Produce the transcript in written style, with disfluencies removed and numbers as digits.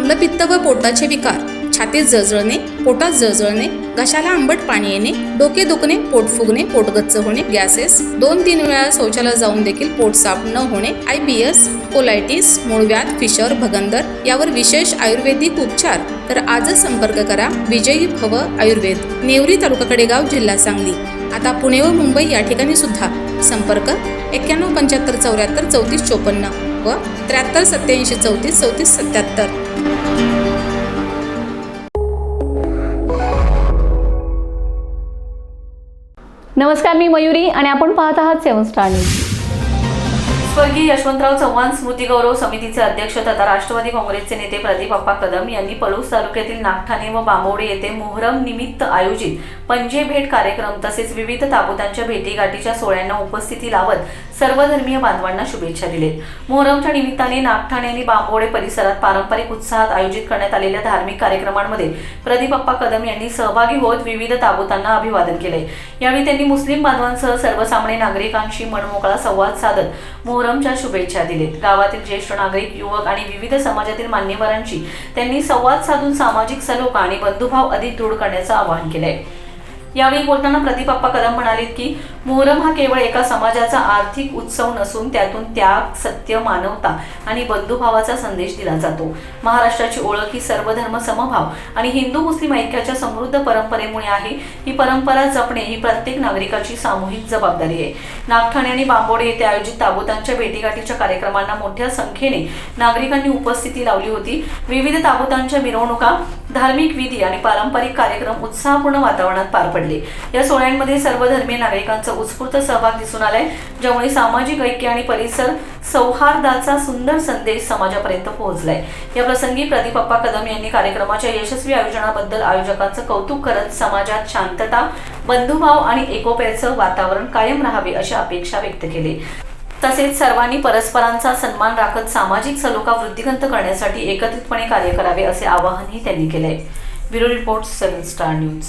मलपित्त व पोटाचे विकार, छातीत जळजळणे, पोटात जळजळणे, घशाला आंबट पाणी येणे, डोके दुखणे, पोट फुगणे, पोट गच्च होणे, गॅसेस, 2-3 वेळा शौचालयात जाऊन देखील पोट साफ न होणे, IBS, कोलायटिस, मूळव्याध, फिशर, भगंदर यावर विशेष आयुर्वेदिक उपचार। तर आजच संपर्क करा विजयी भव आयुर्वेद, नेवरी तालुका कडेगाव, जिल्हा सांगली। आता पुणे व मुंबई या ठिकाणी सुद्धा संपर्क 91 75 74 34 54 व 73 87 34 34 77। नमस्कार, मी मयुरी आणि आपण पाहत आहात 7 स्टार न्यूज। स्वर्गीय यशवंतराव चव्हाण स्मृती गौरव समितीचे अध्यक्ष तथा राष्ट्रवादी काँग्रेसचे नेते प्रदीप अप्पा कदम यांनी पळूस तालुक्यातील नागठाणे व बांबोडे येथे मोहरम निमित्त आयोजित पंजे भेट कार्यक्रम तसेच विविध ताबुतांच्या भेटीगाठीच्या सोहळ्यांना उपस्थिती लावत सर्वधर्मीय बांधवांना शुभेच्छा दिलेत। मोहरमच्या निमित्ताने नागठाणे आणि बांबोडे परिसरात पारंपरिक उत्साहात आयोजित करण्यात आलेल्या धार्मिक कार्यक्रमांमध्ये प्रदीप अप्पा कदम यांनी सहभागी होत विविध ताबुतांना अभिवादन केले। यावेळी त्यांनी मुस्लिम बांधवांसह सर्वसामान्य नागरिकांशी मनमोकळा संवाद साधत मोहरमच्या शुभेच्छा दिलेत। गावातील ज्येष्ठ नागरिक, युवक आणि विविध समाजातील मान्यवरांशी त्यांनी संवाद साधून सामाजिक सलोखा आणि बंधुभाव अधिक दृढ करण्याचं आवाहन केलंय। यावेळी बोलताना प्रदीप अप्पा कदम म्हणाले की मोहरम हा केवळ एका समाजाचा आर्थिक उत्सव नसून त्यातून त्याग, सत्य, मानवता आणि बंधुभावाचा संदेश दिला जातो। महाराष्ट्राची ओळख ही सर्वधर्म समभाव आणि हिंदू मुस्लिम ऐक्याच्या समृद्ध परंपरेमुळे आहे। ही परंपरा जपणे ही प्रत्येक नागरिकाची सामूहिक जबाबदारी आहे। नागठाणे आणि बांबोडे येथे आयोजित ताबुतांच्या भेटीगाठीच्या कार्यक्रमांना मोठ्या संख्येने नागरिकांनी उपस्थिती लावली होती। विविध ताबुतांच्या मिरवणुका, धार्मिक विधी आणि पारंपरिक कार्यक्रम उत्साहपूर्ण वातावरणात पार पडले। या सोहळ्यांमध्ये सर्वधर्मीय नागरिकांचा उत्स्फूर्त सहभाग दिसून आलाय, ज्यामुळे सामाजिक ऐक्य आणि परिसर सौहार्दाचा सुंदर संदेश समाजापर्यंत पोहोचलाय। या प्रसंगी प्रदीप अप्पा कदम यांनी कार्यक्रमाच्या यशस्वी आयोजनाबद्दल आयोजकांचं कौतुक करत समाजात शांतता, बंधुभाव आणि एकोप्याचं वातावरण कायम राहावे अशी अपेक्षा व्यक्त केली। तसेच सर्वांनी परस्परांचा सन्मान राखत सामाजिक सलोखा वृद्धिंगत करण्यासाठी एकत्रितपणे कार्य करावे असे आवाहनही त्यांनी केले। Bureau report 7 star news.